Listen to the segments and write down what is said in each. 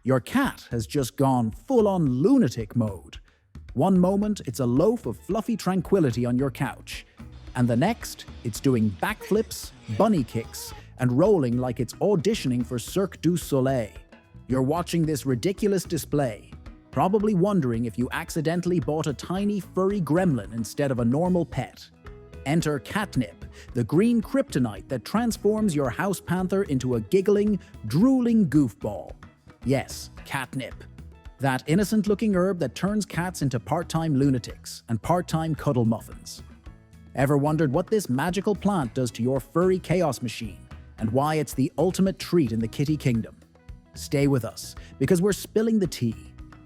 Your cat has just gone full-on lunatic mode. One moment, it's a loaf of fluffy tranquility on your couch, and the next, it's doing backflips, bunny kicks, and rolling like it's auditioning for Cirque du Soleil. You're watching this ridiculous display, probably wondering if you accidentally bought a tiny furry gremlin instead of a normal pet. Enter Catnip, the green kryptonite that transforms your house panther into a giggling, drooling goofball. Yes, catnip. That innocent-looking herb that turns cats into part-time lunatics and part-time cuddle muffins. Ever wondered what this magical plant does to your furry chaos machine and why it's the ultimate treat in the kitty kingdom? Stay with us, because we're spilling the tea,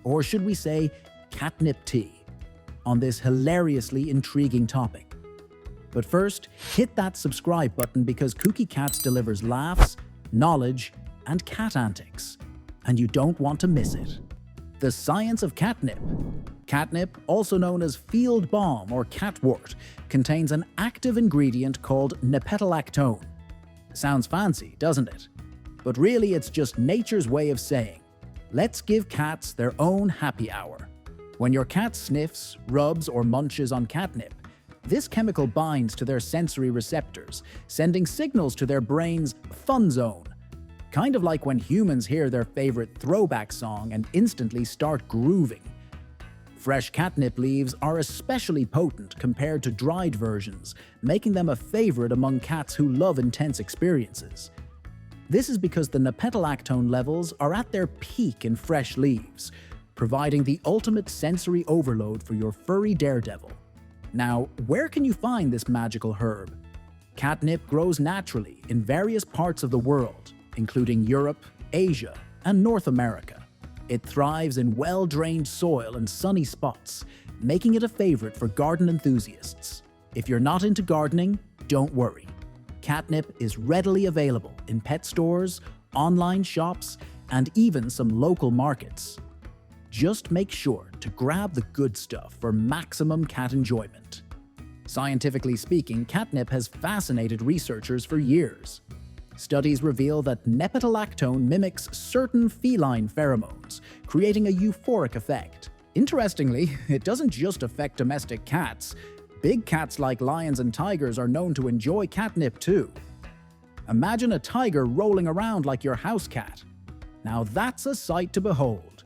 or should we say catnip tea, on this hilariously intriguing topic. But first, hit that subscribe button because Kooky Cats delivers laughs, knowledge, and cat antics, and you don't want to miss it. The science of catnip. Catnip, also known as field balm or catwort, contains an active ingredient called nepetalactone. Sounds fancy, doesn't it? But really it's just nature's way of saying, let's give cats their own happy hour. When your cat sniffs, rubs, or munches on catnip, this chemical binds to their sensory receptors, sending signals to their brain's fun zone. Kind of like when humans hear their favorite throwback song and instantly start grooving. Fresh catnip leaves are especially potent compared to dried versions, making them a favorite among cats who love intense experiences. This is because the nepetalactone levels are at their peak in fresh leaves, providing the ultimate sensory overload for your furry daredevil. Now, where can you find this magical herb? Catnip grows naturally in various parts of the world, including Europe, Asia, and North America. It thrives in well-drained soil and sunny spots, making it a favorite for garden enthusiasts. If you're not into gardening, don't worry. Catnip is readily available in pet stores, online shops, and even some local markets. Just make sure to grab the good stuff for maximum cat enjoyment. Scientifically speaking, catnip has fascinated researchers for years. Studies reveal that nepetalactone mimics certain feline pheromones, creating a euphoric effect. Interestingly, it doesn't just affect domestic cats. Big cats like lions and tigers are known to enjoy catnip too. Imagine a tiger rolling around like your house cat. Now that's a sight to behold.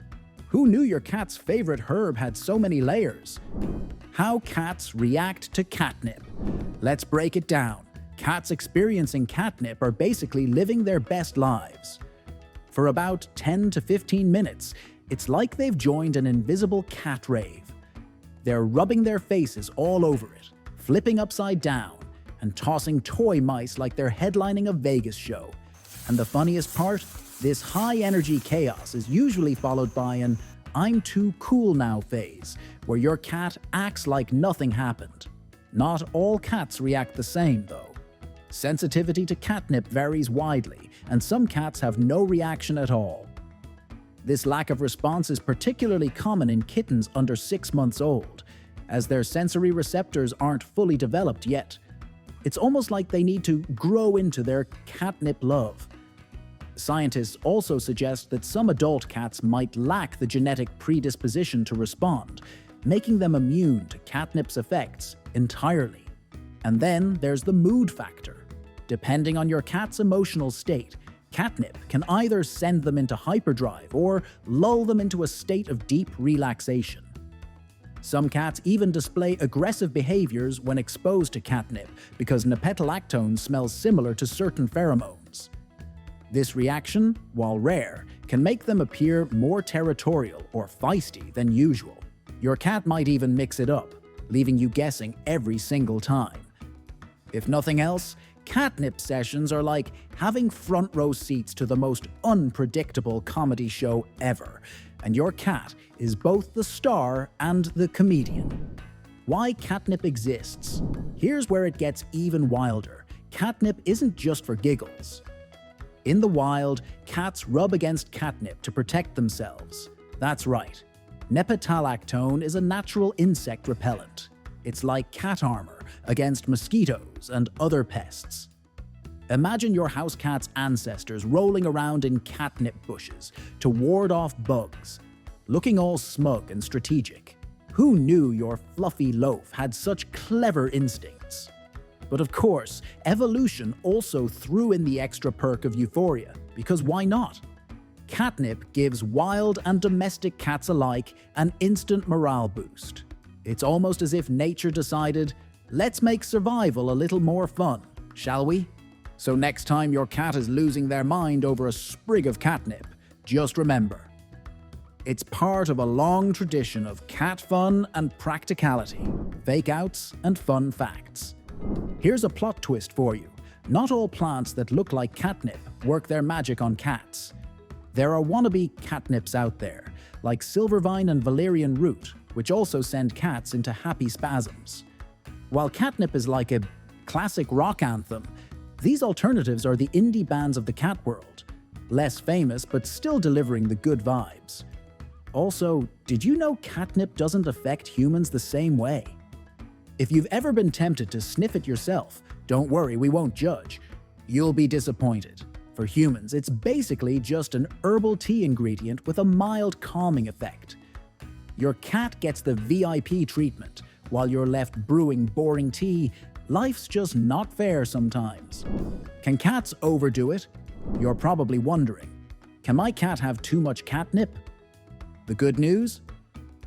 Who knew your cat's favorite herb had so many layers? How cats react to catnip. Let's break it down. Cats experiencing catnip are basically living their best lives. For about 10 to 15 minutes, it's like they've joined an invisible cat rave. They're rubbing their faces all over it, flipping upside down, and tossing toy mice like they're headlining a Vegas show. And the funniest part? This high-energy chaos is usually followed by an "I'm too cool now" phase, where your cat acts like nothing happened. Not all cats react the same, though. Sensitivity to catnip varies widely, and some cats have no reaction at all. This lack of response is particularly common in kittens under 6 months old, as their sensory receptors aren't fully developed yet. It's almost like they need to grow into their catnip love. Scientists also suggest that some adult cats might lack the genetic predisposition to respond, making them immune to catnip's effects entirely. And then there's the mood factor. Depending on your cat's emotional state, catnip can either send them into hyperdrive or lull them into a state of deep relaxation. Some cats even display aggressive behaviors when exposed to catnip because nepetalactone smells similar to certain pheromones. This reaction, while rare, can make them appear more territorial or feisty than usual. Your cat might even mix it up, leaving you guessing every single time. If nothing else, catnip sessions are like having front row seats to the most unpredictable comedy show ever, and your cat is both the star and the comedian. Why catnip exists? Here's where it gets even wilder. Catnip isn't just for giggles. In the wild, cats rub against catnip to protect themselves. That's right. Nepetalactone is a natural insect repellent. It's like cat armor against mosquitoes and other pests. Imagine your house cat's ancestors rolling around in catnip bushes to ward off bugs, looking all smug and strategic. Who knew your fluffy loaf had such clever instincts? But of course, evolution also threw in the extra perk of euphoria, because why not? Catnip gives wild and domestic cats alike an instant morale boost. It's almost as if nature decided, let's make survival a little more fun, shall we? So next time your cat is losing their mind over a sprig of catnip, just remember, it's part of a long tradition of cat fun and practicality, fake-outs and fun facts. Here's a plot twist for you. Not all plants that look like catnip work their magic on cats. There are wannabe catnips out there, like silvervine and valerian root, which also send cats into happy spasms. While catnip is like a classic rock anthem, these alternatives are the indie bands of the cat world, less famous but still delivering the good vibes. Also, did you know catnip doesn't affect humans the same way? If you've ever been tempted to sniff it yourself, don't worry, we won't judge. You'll be disappointed. For humans, it's basically just an herbal tea ingredient with a mild calming effect. Your cat gets the VIP treatment, while you're left brewing boring tea. Life's just not fair sometimes. Can cats overdo it? You're probably wondering, can my cat have too much catnip? The good news?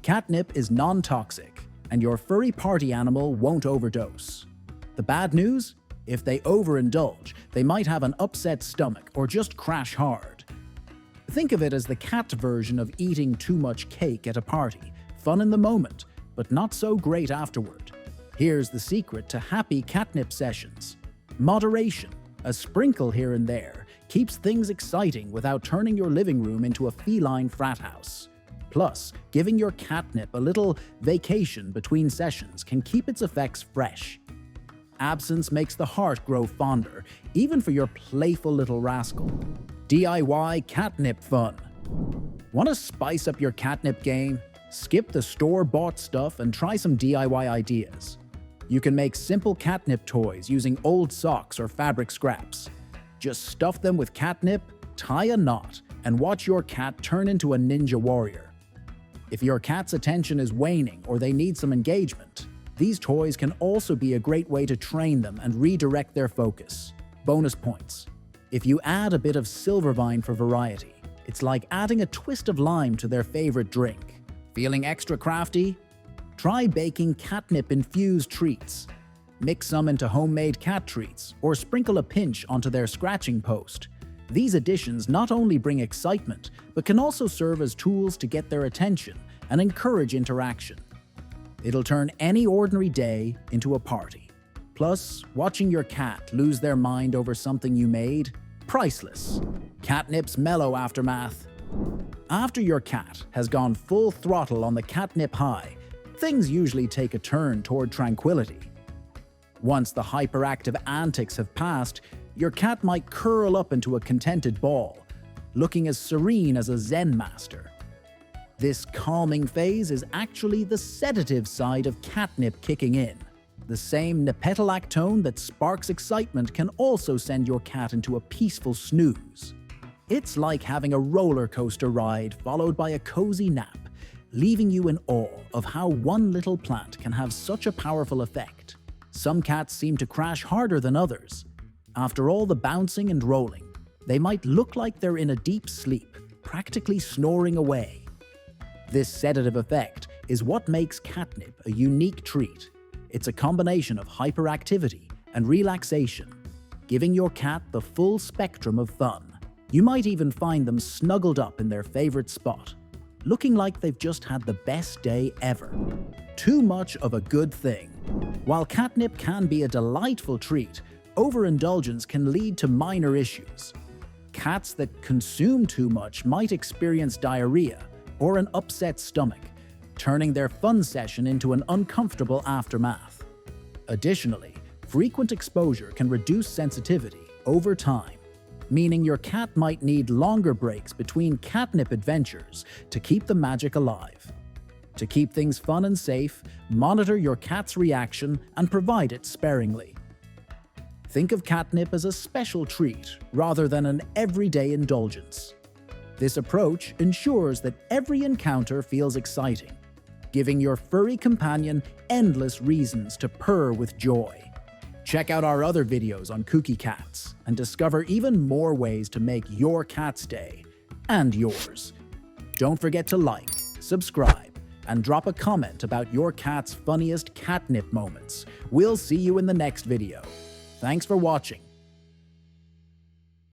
Catnip is non-toxic, and your furry party animal won't overdose. The bad news? If they overindulge, they might have an upset stomach or just crash hard. Think of it as the cat version of eating too much cake at a party. Fun in the moment, but not so great afterward. Here's the secret to happy catnip sessions. Moderation, a sprinkle here and there, keeps things exciting without turning your living room into a feline frat house. Plus, giving your catnip a little vacation between sessions can keep its effects fresh. Absence makes the heart grow fonder, even for your playful little rascal. DIY catnip fun. Want to spice up your catnip game? Skip the store-bought stuff and try some DIY ideas. You can make simple catnip toys using old socks or fabric scraps. Just stuff them with catnip, tie a knot, and watch your cat turn into a ninja warrior. If your cat's attention is waning or they need some engagement, these toys can also be a great way to train them and redirect their focus. Bonus points. If you add a bit of silvervine for variety, it's like adding a twist of lime to their favorite drink. Feeling extra crafty? Try baking catnip-infused treats. Mix some into homemade cat treats, or sprinkle a pinch onto their scratching post. These additions not only bring excitement, but can also serve as tools to get their attention and encourage interaction. It'll turn any ordinary day into a party. Plus, watching your cat lose their mind over something you made? Priceless. Catnip's mellow aftermath. After your cat has gone full throttle on the catnip high, things usually take a turn toward tranquility. Once the hyperactive antics have passed, your cat might curl up into a contented ball, looking as serene as a Zen master. This calming phase is actually the sedative side of catnip kicking in. The same nepetalactone that sparks excitement can also send your cat into a peaceful snooze. It's like having a roller coaster ride followed by a cozy nap, leaving you in awe of how one little plant can have such a powerful effect. Some cats seem to crash harder than others. After all the bouncing and rolling, they might look like they're in a deep sleep, practically snoring away. This sedative effect is what makes catnip a unique treat. It's a combination of hyperactivity and relaxation, giving your cat the full spectrum of fun. You might even find them snuggled up in their favorite spot, looking like they've just had the best day ever. Too much of a good thing. While catnip can be a delightful treat, overindulgence can lead to minor issues. Cats that consume too much might experience diarrhea or an upset stomach, turning their fun session into an uncomfortable aftermath. Additionally, frequent exposure can reduce sensitivity over time, meaning your cat might need longer breaks between catnip adventures to keep the magic alive. To keep things fun and safe, monitor your cat's reaction and provide it sparingly. Think of catnip as a special treat rather than an everyday indulgence. This approach ensures that every encounter feels exciting, giving your furry companion endless reasons to purr with joy. Check out our other videos on kooky cats and discover even more ways to make your cat's day and yours. Don't forget to like, subscribe, and drop a comment about your cat's funniest catnip moments. We'll see you in the next video. Thanks for watching.